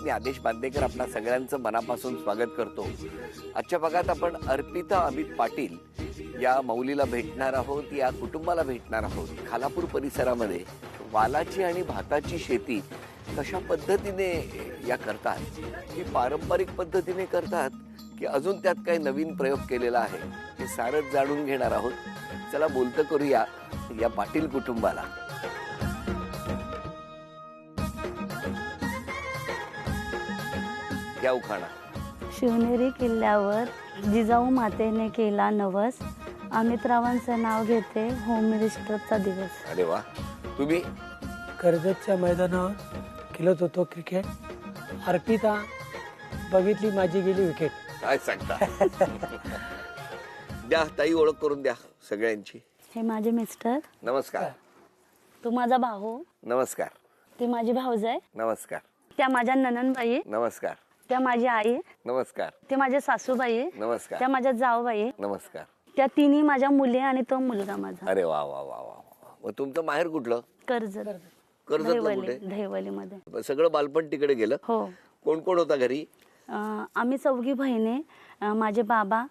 मी आदेश बांदेकर आपणा सगळ्यांचं मनापासून स्वागत करतो. आजच्या भागात आपण अर्पिता अमित पाटील या मौलीला भेटणार आहोत, या कुटुंबाला भेटणार आहोत. खालापूर परिसरामध्ये वालाची आणि भाताची शेती कशा पद्धतीने या करतात, ही पारंपरिक पद्धतीने करतात की अजून त्यात काही नवीन प्रयोग केलेला आहे, हे सारंच जाणून घेणार आहोत. चला बोलतं करूया या पाटील कुटुंबाला. या उखाणा. शिवनेरी किल्ल्यावर जिजाऊ मातेने केला नवस, अमितरावांचं नाव घेते होम मिनिस्टरचा दिवस. अरे वा. तुम्ही? कर्जतच्या मैदानावर खेळत होतो क्रिकेट. अर्पिता बघितली माझी गेली विकेट. काय सांगता? द्या ताई, ओळख करून द्या सगळ्यांची. हे माझे मिस्टर. नमस्कार. तो माझा भाऊ. नमस्कार. ती माझी भाऊजाई. नमस्कार. त्या माझ्या ननंदबाई. नमस्कार. त्या माझी आई. नमस्कार. ते माझे सासूबाई. नमस्कार. त्या माझ्या जाऊबाई. नमस्कार. त्या तिन्ही माझ्या मुली आणि तो मुलगा माझा. अरे वा वा वा वा. मग तुमचं माहेर कुठलं? कर्जत. कर्जतला कुठे? दहिवलीमध्ये. सगळं बालपण तिकडे गेलं? हो. कोण कोण होता घरी? आम्ही चौघी बहिणी, माझे बाबा,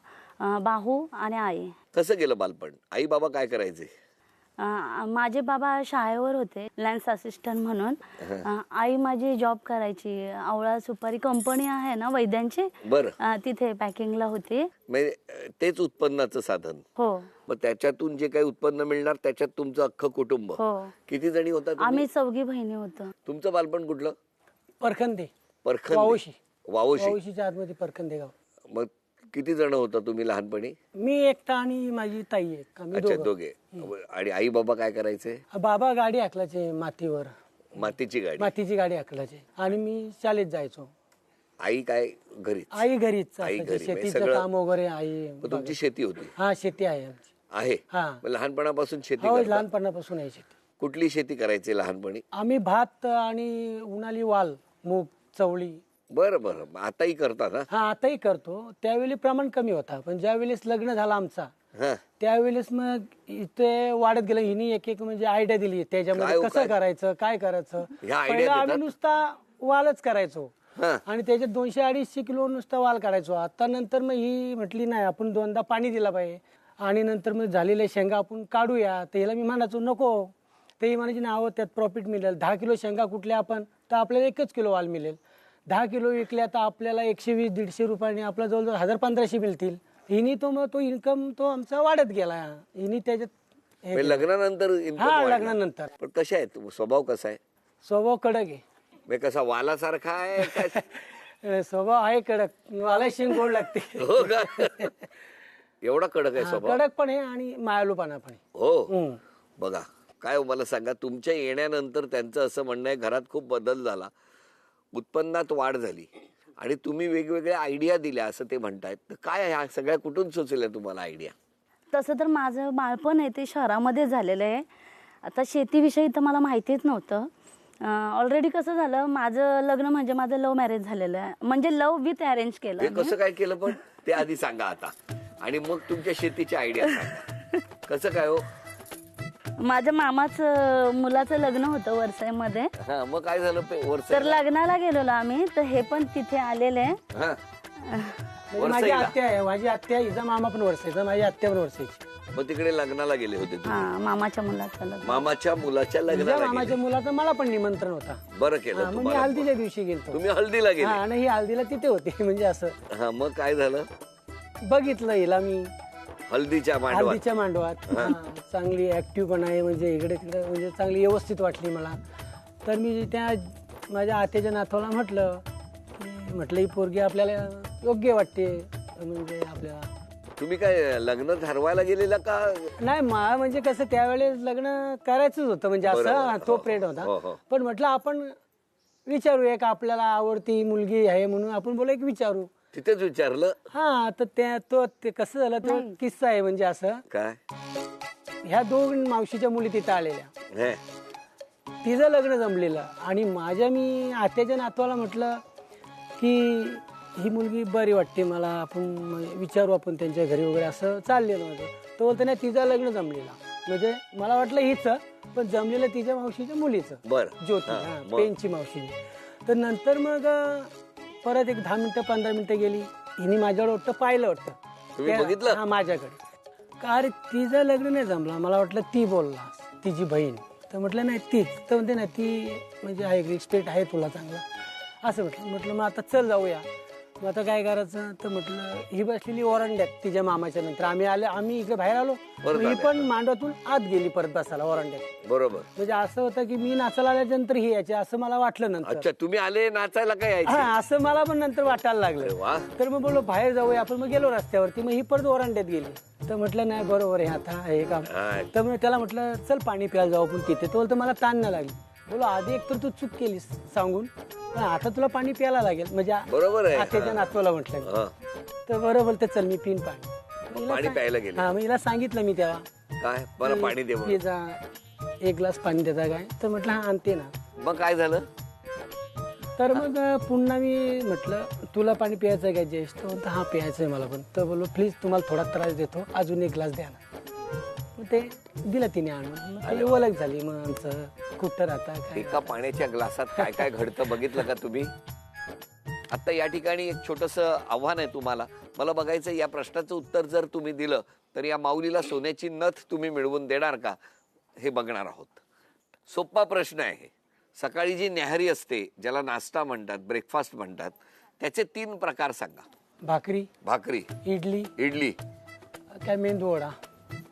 भाऊ आणि आई. कसं गेलं बालपण? आई बाबा काय करायचे? माझे बाबा शाळेवर होते, लॅन्स असिस्टंट म्हणून. आई माझी जॉब करायची. आवळा सुपारी कंपनी आहे ना वैद्यांची, बरं, तिथे पॅकिंगला होती. म्हणजे तेच उत्पन्नाचं साधन. हो. मग त्याच्यातून जे काही उत्पन्न मिळणार त्याच्यात तुमचं अख्खं कुटुंब. हो. किती जणी होता तुम्ही? आम्ही चौघी बहिणी होतो. तुमचं बालपण कुठलं? परखंदे. परखंदे. वावोशी. वावोशी. वावोशीच्या आतमध्ये परखंदे गाव. मग किती जण होता तुम्ही लहानपणी? मी एकटा आणि माझी ताई एक. आम्ही अच्छा, दोघं. दोघे. आणि आई बाबा काय करायचे? बाबा गाडी हाकलायचे मातीवर. मातीची गाडी? मातीची गाडी हाकलायचे आणि मी शाळेत जायचो. आई काय घरीच? आई घरीच. आई घरी. शेतीचं सगळं- काम वगैरे आई. मग तुमची शेती होती? हा, शेती आहे आमची. आहे. हा. मग लहानपणापासून शेती हो, करता? लहानपणापासून आहे शेती. कुठली शेती करायची लहानपणी? आम्ही भात आणि उन्हाळी वाल, मूग, चवळी. बरं बरं. मग आताही करता ना? हा, आताही करतो. त्यावेळी प्रमाण कमी होता, पण ज्या वेळेस लग्न झालं आमचा हा. त्यावेळेस मग इथे वाढत गेलं. हिनी एक एक म्हणजे आयडिया दिली त्याच्यामध्ये काय- कसं करायचं, काय करायचं. ह्या idea पहिला आम्ही देतात? नुसता वालच करायचो हा. आणि त्याच्यात 200-250 किलो नुसता वाल काढायचो. आता नंतर मग ही म्हटली नाही, आपण दोनदा पाणी दिला पाहिजे. आणि नंतर मग झालेल्या शेंगा आपण काढूया. तर हिला मी म्हणायचो नको. तेही म्हणायची नावं त्यात प्रॉफिट मिळेल. 10 किलो शेंगा कुठल्या आपण तर आपल्याला 1 किलो वाल मिळेल. 10 किलो विकल्या तर आपल्याला 120-150 रुपयाने आपला जवळजवळ 1000-1500 मिळतील. हिनी तो मग तो इन्कम तो आमचा वाढत गेला. हिनी त्याच्यात म्हणजे लग्नानंतर income हा, वाढला. लग्नानंतर. पण कशा आहे स्वभाव कसा आहे? स्वभाव कडक आहे. म्हणजे कसा वालासारखा आहे काय? स्वभाव आहे कडक. मला शिंग गोड लागते. हो का? एवढा कडक आहे स्वभाव? कडक पण आहे आणि मायालूपणा पण आहे. हो. बघा काय मला सांगा, तुमच्या येण्यानंतर त्यांचं असं म्हणणं आहे घरात खूप बदल झाला, उत्पन्नात वाढ झाली आणि तुम्ही वेगवेगळ्या आयडिया दिल्या असं ते म्हणतायत. तर काय ह्या सगळ्या कुठून सुचल्या तुम्हाला आयडिया? तसं तर माझं बाळपण आहे ते शहरामध्ये झालेलं आहे. आता शेतीविषयी तर मला माहितीच नव्हतं. ऑलरेडी कसं झालं, माझं लग्न म्हणजे माझं लव्ह मॅरेज झालेलं आहे. म्हणजे लव्ह विथ अरेंज केलं. हे कसं काय केलं पण ते आधी सांगा आता, आणि मग तुमच्या शेतीची आयडिया सांगा. कसं काय हो? माझ्या मामाचं मुलाचं लग्न होतं वरसाईमध्ये. हा, मग काय झालं तर लग्नाला गेलेलो आम्ही. तर हे पण तिथे आलेले. हा. म्हणजे माझी आत्या आहे. माझी आत्या, हिचा मामा पण वर्षाचा, माझी आत्या पण वर्षाची. मग तिकडे लग्नाला गेले होते तुम्ही? हा, मामाच्या मुलाचं लग्न. मामाच्या मुलाच्या लग्नाला मामाच्या गेले. मुलाचं मला पण निमंत्रण होता. बरं केलं मग मी तुम्हाला. हल्दीच्या दिवशी गेलो. तुम्ही हल्दीला गेले? आणि ही हल्दीला तिथे होती. म्हणजे असं हा, मग काय झालं? बघितलं हिला मी हल्दीच्या मांडवात? हल्दीच्या मांडवात. हा, चांगली ऍक्टिव्ह पण आहे. म्हणजे इकडे तिकडे म्हणजे चांगली व्यवस्थित वाटली मला. तर मी त्या माझ्या आत्याच्या नातवाला म्हटलं ही पोरगी आपल्याला योग्य वाटते. म्हणजे आपल्याला. तुम्ही काय लग्न ठरवायला गेलेला का? नाही, म्हणजे कसं त्यावेळेस लग्न करायचंच होतं. म्हणजे असं तो प्रेड होता. पण म्हटलं आपण विचारूया का आपल्याला आवडती मुलगी आहे म्हणून आपण बोला एक विचारू. तिथेच विचारलं? हा. तर ते कसं झालं तो किस्सा आहे. म्हणजे असं काय, ह्या 2 मावशीच्या मुली तिथं आलेल्या. हे तिचं लग्न जमलेलं आणि माझ्या मी आत्याच्या नातवाला म्हटलं की ही मुलगी बरी वाटते मला, आपण विचारू आपण त्यांच्या घरी वगैरे. असं चाललेलं माझं. तो बोलतो नाही तिचं लग्न जमलेलं. म्हणजे मला वाटलं हीच, पण जमलेलं तिच्या मावशीच्या मुलीचं. बरं. ज्योती, पेनची मावशी. तर तर नंतर मग परत एक 10 मिनिटं 15 मिनिटं गेली, हिने माझ्याकडे वाटतं पाहिलं वाटतं. तुम्ही बघितलं? हा, माझ्याकडे. का अरे तिचं लग्न नाही जमलं, मला वाटलं ती बोलला तिची बहीण. तर म्हटलं नाही तीच. तर म्हणते ना ती म्हणजे आहे, रिस्पेक्ट आहे तुला चांगला असं म्हटलं मग आता चल जाऊया. मग आता काय करायचं, तर म्हटलं ही बसलेली ओरंड्यात तिच्या मामाच्या. नंतर आम्ही इकडे बाहेर आलो, परत ही पण मांडवातून आत गेली परत बसायला ओरंड्यात. बरोबर. म्हणजे असं होतं की मी नाचायला आल्यानंतर ही यायची असं मला वाटलं नंतर. अच्छा, तुम्ही आले नाचायला काय यायचे? हा, असं मला पण नंतर वाटायला अरे लागलं. वा. तर मग बोललो बाहेर जाऊया आपण. मग गेलो रस्त्यावरती, मग ही परत ओरंड्यात गेली. तर म्हटलं नाही बरोबर आहे आता हे काम. हा. तर मग त्याला म्हटलं चल पाणी प्यायला जाऊ आपण तिथे. तो बोलतो मला ताण नाही लागली. बोलो आधी एक तर तू चूक केलीस सांगून, पण आता तुला पाणी प्यायला लागेल. म्हणजे बरोबर आहे. आत्याच्या नातवाला म्हटलं मी. हा. तर बरं बोलते चल मी पिन पाणी. हिला पाणी प्यायला गेले. हा, मग हिला सांगितलं मी तेव्हा काय मला पाणी दे म्हणून. की जा एक ग्लास पाणी देता काय. तर म्हटलं हा आणते ना. मग काय झालं? तर मग पुन्हा मी म्हटलं तुला पाणी प्यायचं आहे का जयेश? तो म्हणतो हा प्यायचं आहे मला पण. तर बोललो प्लीज तुम्हाला थोडा त्रास देतो, अजून एक ग्लास द्या ना. मग ते दिलं तिने आणून. मग ते ओळख झाली मग आमचं कुठं राहता काय. एका पाण्याच्या ग्लासात काय काय घडतं बघितलं का तुम्ही? आता या ठिकाणी एक छोटस आव्हान आहे तुम्हाला. मला बघायचं या प्रश्नाचं उत्तर जर तुम्ही दिलं तर या माऊलीला सोन्याची नथ तुम्ही मिळवून देणार का हे बघणार आहोत. सोपा प्रश्न आहे. सकाळी जी न्याहारी असते, ज्याला नाश्ता म्हणतात, ब्रेकफास्ट म्हणतात, त्याचे 3 प्रकार सांगा. भाकरी, भाकरी, इडली, इडली, काय मेंदू वडा,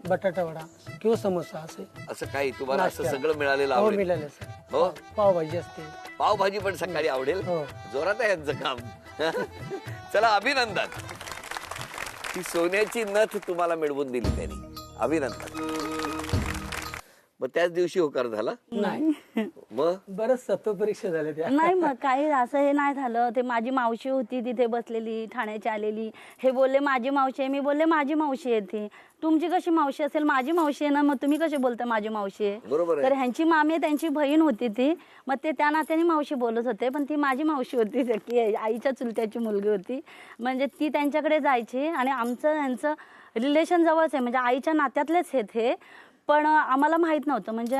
बटाटा वडा किंवा समोसा असे असं काही तुम्हाला असं नाश्ता. सगळं मिळालेलं हो आवडेल? मिळालं सर. हो, पावभाजी असते. पावभाजी पण सकाळी आवडेल. हो. जोरात आहे यांचं काम. चला अभिनंदन. ती सोन्याची नथ तुम्हाला मिळवून दिली त्यांनी. अभिनंदन. मग त्याच दिवशी होकार झाला? नाही, मग बरंच सत्व परीक्षा झाल्या त्या. नाही मग काही असं हे नाही झालं. ते माझी मावशी होती तिथे बसलेली, ठाण्याची आलेली. हे बोलले माझी मावशी आहे, मी बोलले माझी मावशी आहे ती. तुमची कशी मावशी असेल? माझी मावशी आहे ना, मग तुम्ही कसे बोलता माझी मावशी आहे? बरोबर आहे. तर ह्यांची मामी आहे, त्यांची बहीण होती ती. मग ते त्या नात्याने मावशी बोलत होते, पण ती माझी मावशी होती, ती आईच्या चुलत्याची मुलगी होती. म्हणजे ती त्यांच्याकडे जायची आणि आमचं ह्यांचं रिलेशन जवळच आहे, म्हणजे आईच्या नात्यातलेच आहेत हे. पण आम्हाला माहीत नव्हतं. म्हणजे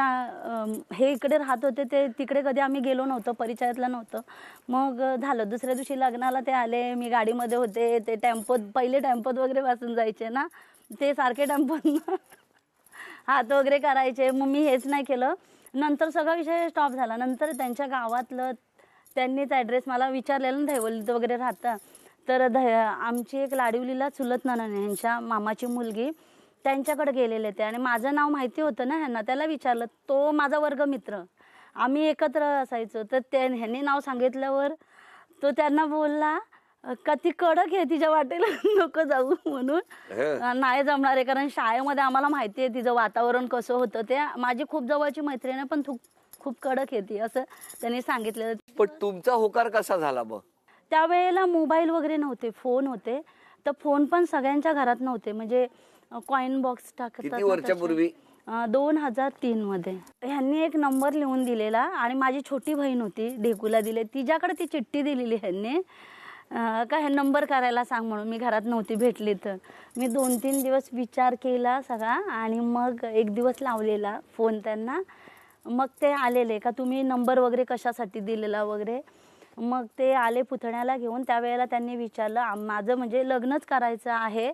हे इकडे राहत होते, ते तिकडे कधी आम्ही गेलो नव्हतो, परिचयातलं नव्हतं. मग झालं दुसऱ्या दिवशी लग्नाला ते आले, मी गाडीमध्ये होते. ते टेम्पोत, पहिले टेम्पोत वगैरे बसून जायचे ना, ते सारखे टेम्पोत हात वगैरे करायचे. मग मी हेच नाही केलं. नंतर सगळा विषय स्टॉप झाला. नंतर त्यांच्या गावातलं त्यांनीच ॲड्रेस मला विचारलेला ना, दहिवलीत वगैरे राहता. तर आमची एक लाडिवलीला चुलत नणंद आहे, ह्यांच्या मामाची मुलगी, त्यांच्याकडे गेलेले ते. आणि माझं नाव माहिती होतं ना ह्यांना, त्याला विचारलं. तो माझा वर्गमित्र, आम्ही एकत्र असायचो. तर ह्यांनी नाव सांगितल्यावर तो त्यांना बोलला का ती कडक आहे, तिच्या वाटेला नको जाऊ म्हणून. नाही जमणार आहे, कारण शाळेमध्ये आम्हाला माहिती आहे तिचं वातावरण कसं होतं. ते माझी खूप जवळची मैत्रीण आहे, पण खूप कडक आहे ती, असं त्यांनी सांगितलं. पण तुमचा होकार कसा झाला मग? त्यावेळेला मोबाईल वगैरे नव्हते, फोन होते. तर फोन पण सगळ्यांच्या घरात नव्हते. म्हणजे कॉइन बॉक्स टाकतात. किती वर्षापूर्वी? 2003 मध्ये. ह्यांनी एक नंबर लिहून दिलेला आणि माझी छोटी बहीण होती, ढेकूला दिले, तिच्याकडे ती चिठ्ठी दिलेली ह्यांनी का हे नंबर करायला सांग म्हणून. मी घरात नव्हती, भेटली तर. मी 2-3 दिवस विचार केला सगळा आणि मग एक दिवस लावलेला फोन त्यांना. मग ते आलेले का तुम्ही नंबर वगैरे कशासाठी दिलेला वगैरे. मग ते आले पुतण्याला घेऊन. त्यावेळेला त्यांनी विचारलं माझं म्हणजे लग्नच करायचं आहे,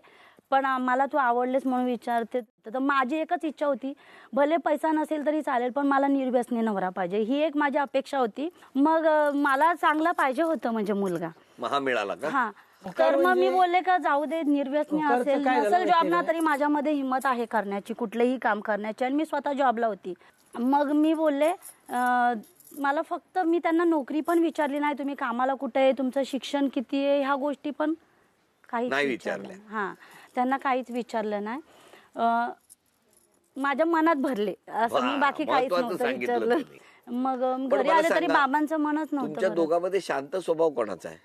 पण मला तू आवडलेस म्हणून विचारते. तर माझी एकच इच्छा होती, भले पैसा नसेल तरी चालेल, पण मला निर्व्यसनी नवरा पाहिजे, ही एक माझी अपेक्षा होती. मग मला चांगला पाहिजे होतं म्हणजे मुलगा. महा मिळाला का? हा. तर मग मी बोलले का जाऊ दे, निर्व्यसनी असेल नसेल जॉब ना, तरी माझ्यामध्ये हिंमत आहे करण्याची, कुठलंही काम करण्याची. आणि मी स्वतः जॉबला होती. मग मी बोलले मला फक्त, मी त्यांना नोकरी पण विचारली नाही, तुम्ही कामाला कुठे आहे, तुमचं शिक्षण किती आहे, ह्या गोष्टी पण काहीच विचारलं. हा, त्यांना काहीच विचारलं नाही. माझ्या मनात भरले असं, मी बाकी काहीच नव्हतं विचारलं. मग घरी आले तरी बाबांचं मनच नव्हतं. तुमच्या दोघांमध्ये शांत स्वभाव कोणाचा आहे?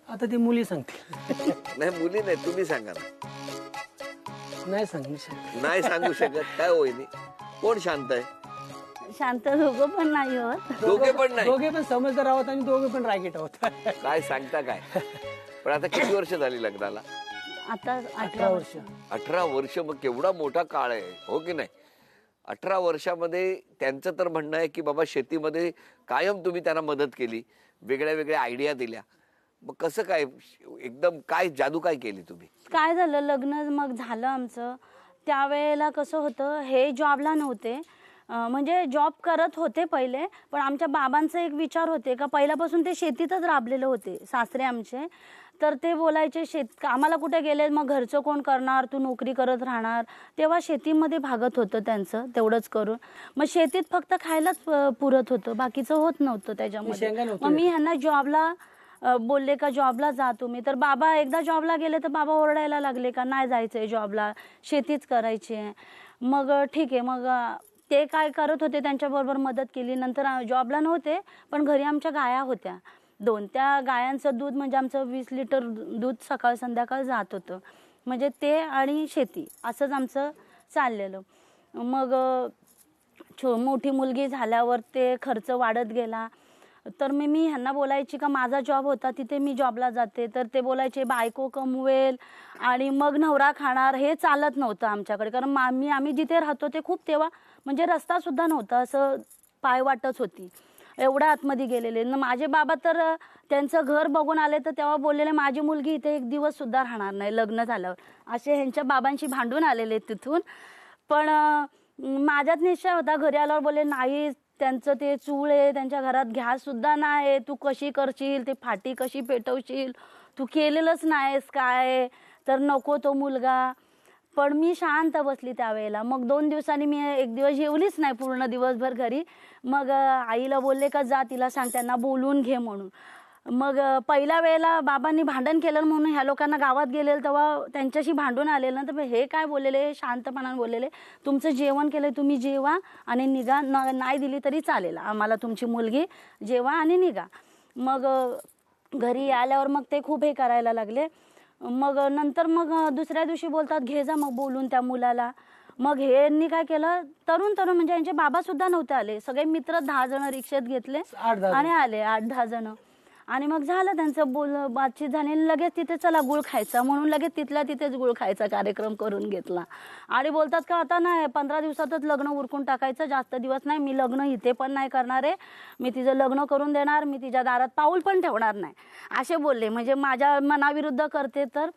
आता ते मुली सांगतील. नाही, मुली नाही, तुम्ही सांगा ना. नाही सांगू शकत. नाही सांगू शकत. काय होईल? कोण शांत आहे? शांत दोघं पण नाही होत. दोघे पण नाही. दोघे पण समजदार आहोत आणि दोघे पण रागीट आहोत. काय सांगता काय? पण आता किती वर्ष झाली लग्नाला? आता 18 वर्ष. 18 वर्ष. मग केवढा मोठा काळ आहे, हो की नाही? 18 वर्षामध्ये त्यांचं तर म्हणणं आहे की बाबा शेतीमध्ये कायम तुम्ही त्यांना मदत केली, वेगळ्या वेगळ्या आयडिया दिल्या. मग कसं काय एकदम काय जादू काय केली तुम्ही? काय झालं, लग्न मग झालं आमचं. त्यावेळेला कसं होतं, हे जॉबला नव्हते, म्हणजे जॉब करत होते पहिले, पण आमच्या बाबांचा एक विचार होते का पहिल्यापासून ते शेतीतच राबलेले होते सासरे आमचे. तर ते बोलायचे आम्हाला कुठे गेले मग घरचं कोण करणार, तू नोकरी करत राहणार. तेव्हा शेतीमध्ये भागत होतं त्यांचं तेवढंच करून. मग शेतीत फक्त खायलाच पुरत होतं, बाकीचं होत नव्हतं त्याच्यामध्ये. मग मी ह्यांना जॉबला बोलले का जॉबला जा तुम्ही. तर बाबा एकदा जॉबला गेले तर बाबा ओरडायला लागले का नाही जायचंय जॉबला, शेतीच करायची आहे. मग ठीक आहे, मग ते काय करत होते त्यांच्याबरोबर मदत केली. नंतर जॉबला नव्हते पण घरी आमच्या गाया होत्या 2. त्या गायांचं दूध म्हणजे आमचं 20 लिटर दूध सकाळ संध्याकाळ जात होतं. म्हणजे ते आणि शेती असंच आमचं चाललेलं. मग मोठी मुलगी झाल्यावर ते खर्च वाढत गेला. तर मी ह्यांना बोलायची का माझा जॉब होता तिथे मी जॉबला जाते. तर ते बोलायचे बायको कमवेल आणि मग नवरा खाणार, हे चालत नव्हतं आमच्याकडे. कारण आम्ही जिथे राहतो ते खूप तेव्हा म्हणजे रस्ता सुद्धा नव्हता, असं पायवाटच होती, एवढ्या आतमध्ये गेलेले. माझे बाबा तर त्यांचं घर बघून आले तर तेव्हा बोललेले माझी मुलगी इथे एक दिवस सुद्धा राहणार नाही लग्न झाल्यावर, असे ह्यांच्या बाबांशी भांडून आलेले तिथून. पण माझ्यात निश्चय होता, घरी आल्यावर बोलले नाही, त्यांचं ते चूळ आहे, त्यांच्या घरात गॅस सुद्धा नाही, तू कशी करशील, ते फाटी कशी पेटवशील, तू केलेलंच नाहीस काय, तर नको तो मुलगा. पण मी शांत बसली त्यावेळेला. मग 2 दिवसांनी मी एक दिवस जेवलीच नाही पूर्ण दिवसभर घरी. मग आईला बोलले का जा तिला सांग त्यांना बोलून घे म्हणून. मग पहिल्या वेळेला बाबांनी भांडण केलं म्हणून ह्या लोकांना गावात गेलेलं तेव्हा त्यांच्याशी भांडून आलेलं. तर हे काय बोललेले, शांतपणाने बोललेले, तुमचं जेवण केलं तुम्ही जेवा आणि निघा, नाही दिली तरी चालेल आम्हाला तुमची मुलगी, जेवा आणि निघा. मग घरी आल्यावर मग ते खूप हे करायला लागले. मग नंतर मग दुसऱ्या दिवशी बोलतात घे जा मग बोलून त्या मुलाला. मग यांनी काय केलं, तरुण म्हणजे यांचे बाबा सुद्धा नव्हते आले, सगळे मित्र 10 जण रिक्षेत घेतले आणि आले 8-10 जण. आणि मग झालं त्यांचं बातचीत झाली, लगेच तिथे चला गुळ खायचा म्हणून लगेच तिथल्या तिथेच गुळ खायचा कार्यक्रम करून घेतला. आणि बोलतात का आता नाही 15 दिवसातच लग्न उरकून टाकायचं, जास्त दिवस नाही, मी लग्न इथे पण नाही करणार आहे, मी तिचं लग्न करून देणार, मी तिच्या दारात पाऊल पण ठेवणार नाही, असे बोलले. म्हणजे माझ्या मनाविरुद्ध करते. तर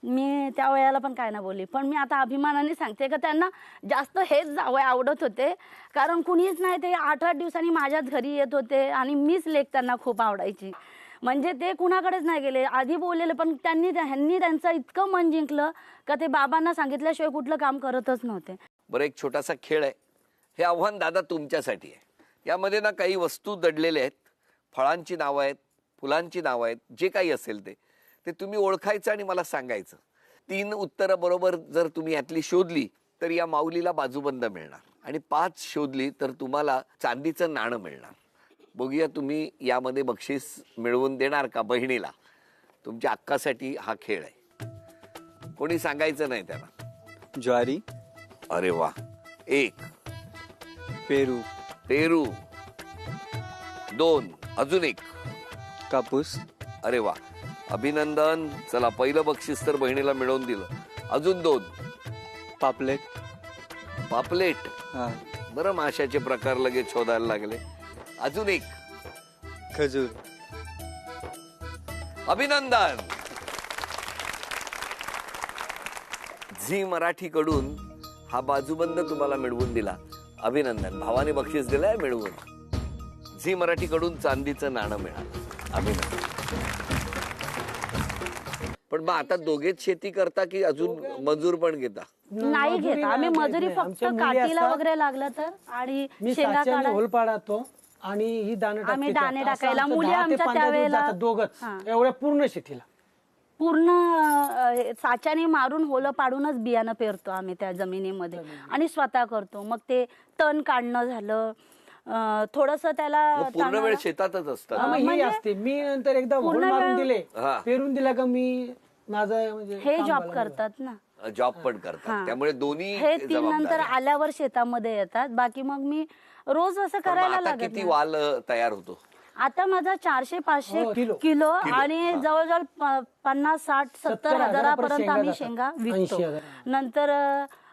मी त्या वेळेला पण काय ना बोलली. पण मी आता अभिमानाने सांगते का त्यांना जास्त हेच जावं आवडत होते, कारण कुणीच नाही, ते 8-8 दिवसांनी माझ्याच घरी येत होते आणि मीच लेक त्यांना खूप आवडायची. म्हणजे ते कुणाकडेच नाही गेले, आधी बोललेले, पण ह्यांनी त्यांचं इतकं मन जिंकलं का ते बाबांना सांगितल्याशिवाय कुठलं काम करतच नव्हते. बरं, एक छोटासा खेळ आहे. हे आव्हान दादा तुमच्यासाठी आहे. यामध्ये ना काही वस्तू दडलेल्या आहेत, फळांची नावं आहेत, फुलांची नावं आहेत, जे काही असेल ते तुम्ही ओळखायचं आणि मला सांगायचं. 3 उत्तरं बरोबर जर तुम्ही यातली शोधली तर या माऊलीला बाजूबंद मिळणार, आणि 5 शोधली तर तुम्हाला चांदीचं नाणं मिळणार. बघूया तुम्ही यामध्ये बक्षीस मिळवून देणार का बहिणीला. तुमच्या अक्कासाठी हा खेळ आहे, कोणी सांगायचं नाही त्याला. ज्वारी. अरे वा. 1. पेरू. 2. अजून 1. कापूस. अरे वा, अभिनंदन. चला, पहिलं बक्षीस तर बहिणीला मिळवून दिलं. अजून 2. पापलेट. हा. बरं, माशाचे प्रकार लगेच शोधायला लागले. अजून 1. खजूर. अभिनंदन. झी मराठी कडून हा बाजूबंद तुम्हाला मिळवून दिला. अभिनंदन. भावाने बक्षीस दिलंय मिळवून. झी मराठी कडून चांदीचं नाणं मिळालं. अभिनंदन. पण मग आता दोघेच शेती करता की अजून मजूर पण घेता? नाही घेत आम्ही मजुरी, फक्त काठीला वगैरे लागलं तर, आणि शेंगा काढा होल पाडतो आणि ही दाणे आम्ही दाणे टाकायला. मुली आमच्या त्यावेळेला दोघच एवढ्या पूर्ण शेतीला पूर्ण साच्याने मारून होलं पाडूनच बियाणं पेरतो आम्ही त्या जमिनीमध्ये आणि स्वतः करतो. मग ते तण काढणं झालं, थोडस त्याला पूर्ण वेळ शेतातच असतात. ही असते. मी नंतर एकदा होल मारून दिले, पेरून दिला का मी माझं म्हणजे हे जॉब करतात ना, जॉब पण करतात, त्यामुळे दोन्ही हे 3 नंतर आल्यावर शेतामध्ये येतात. बाकी मग मी रोज असं करायला लागत. किती वाल तयार होतो आता? माझा 400-500 किलो आणि जवळजवळ 50-60-70 हजारापर्यंत आम्ही शेंगा विकतो. नंतर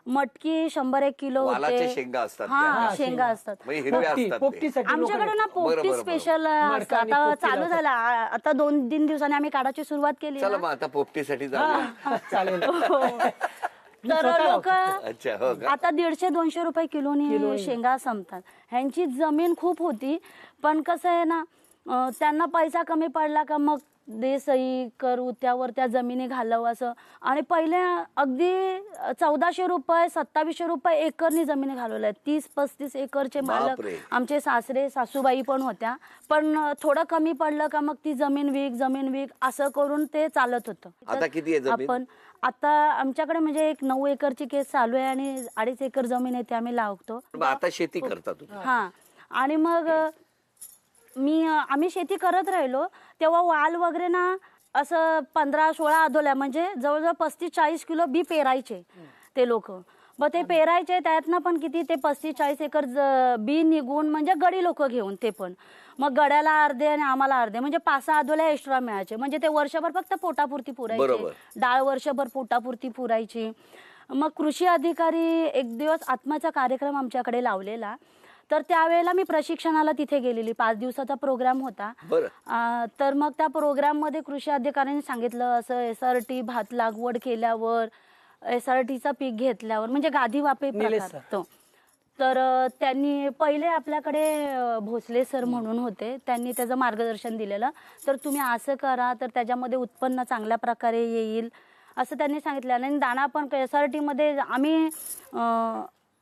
मटकी 100-1 किलो वालाच्या होते. शेंगा असतात हा त्या. शेंगा असतात. म्हणजे हिरव्या पोपटी असतात ते. पोपटीसाठी आमच्याकडे ना बरं, पोपटी बरं, स्पेशल मडका असतं. आणि आता पोपटी चालू लावतात. झाला आता 2-3 दिवसांनी आम्ही काढायची सुरुवात केली चला ना. मग आता पोपटीसाठी जाऊया. चालेल. मी तर स्वतः लोक अच्छा हो का. आता 150-200 रुपये किलोनी शेंगा संपतात. ह्यांची जमीन खूप होती, पण कसं आहे ना, त्यांना पैसा कमी पडला का मग दे सही करू त्यावर त्या जमिनी घालव असं. आणि पहिले अगदी 1400 रुपये 2700 रुपये एकरनी जमिनी घालवल्या. 30-35 एकरचे मालक बापरे. आमचे सासरे सासूबाई पण होत्या. पण थोडं कमी पडलं का मग ती जमीन विक असं करून ते चालत होतं. आता किती आहे जमीन? आपण आता आमच्याकडे म्हणजे एक 9 एकरची केस चालू आहे आणि 2.5 एकर जमीन आहे ते आम्ही लावतो. मग आता शेती करता तुम्ही? हा. आणि मग आम्ही शेती करत राहिलो तेव्हा वाल वगैरे ना असं 15-16 आदोल्या म्हणजे जवळजवळ 35-40 किलो बी पेरायचे ते लोक. मग ते पेरायचे त्यातनं पण किती ते 35-40 एकर बी निघून म्हणजे गडी लोक घेऊन ते पण. मग गड्याला अर्धे आणि आम्हाला अर्धे म्हणजे 5-6 आदोल्या एक्स्ट्रा मिळायचे. म्हणजे ते वर्षभर फक्त पोटापुरती पुरायचे. बरोबर. डाळ वर्षभर पोटापुरती पुरायची. मग कृषी अधिकारी एक दिवस आत्माचा कार्यक्रम आमच्याकडे लावलेला. तर त्यावेळेला मी प्रशिक्षणाला तिथे गेलेली. 5 दिवसाचा प्रोग्राम होता. बरं. तर मग त्या प्रोग्राममध्ये कृषी अधिकाऱ्यांनी सांगितलं असं SRT भात लागवड केल्यावर SRTचा पीक घेतल्यावर म्हणजे गादी वापे प्रकार तो. तर त्यांनी पहिले आपल्याकडे भोसले सर म्हणून होते, त्यांनी त्याचं मार्गदर्शन दिलेलं. तर तुम्ही असं करा तर त्याच्यामध्ये उत्पन्न चांगल्या प्रकारे येईल असं त्यांनी सांगितलं. आणि दाणा पण SRT मध्ये आम्ही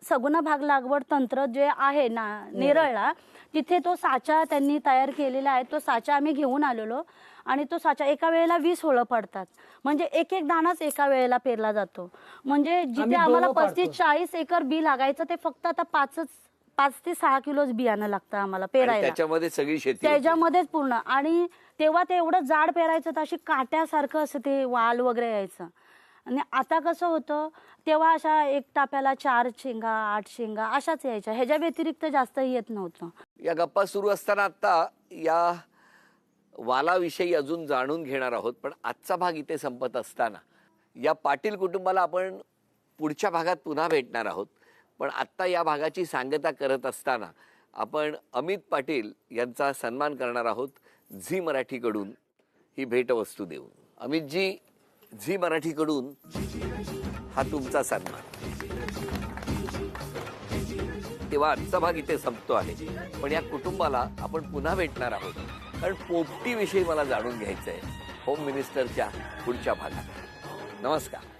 सगुणा भाग लागवड तंत्र जे आहे ना नेरळला, तिथे तो साचा त्यांनी तयार केलेला आहे. तो साचा आम्ही घेऊन आलेलो आणि तो साचा एका वेळेला 20 होळं पडतात. म्हणजे एक दाणाच एका वेळेला पेरला जातो. म्हणजे जिथे आम्हाला 35-40 एकर बी लागायचं ते फक्त आता 5 ते 6 किलोच बियाणं लागतं आम्हाला पेरायला. त्याच्यामध्ये सगळी शेती होती. त्याच्यामध्येच पूर्ण. आणि तेव्हा ते एवढं जाड पेरायचं तर अशी काट्यासारखं असं ते वाल वगैरे यायचं. आणि आता कसं होतं तेव्हा अशा एक टाप्याला 4 शेंगा 8 शेंगा अशाच यायच्या. ह्याच्या व्यतिरिक्त जास्त येत नव्हतं. या गप्पा सुरू असताना आता या वालाविषयी अजून जाणून घेणार आहोत. पण आजचा भाग इथे संपत असताना या पाटील कुटुंबाला आपण पुढच्या भागात पुन्हा भेटणार आहोत. पण आत्ता या भागाची सांगता करत असताना आपण अमित पाटील यांचा सन्मान करणार आहोत झी मराठीकडून ही भेटवस्तू देऊन. अमितजी, झी मराठीकडून हा तुमचा सन्मान. तेव्हा आजचा भाग इथे संपतो आहे. पण या कुटुंबाला आपण पुन्हा भेटणार आहोत कारण पोपटीविषयी मला जाणून घ्यायचं आहे होम मिनिस्टरच्या पुढच्या भागात. नमस्कार.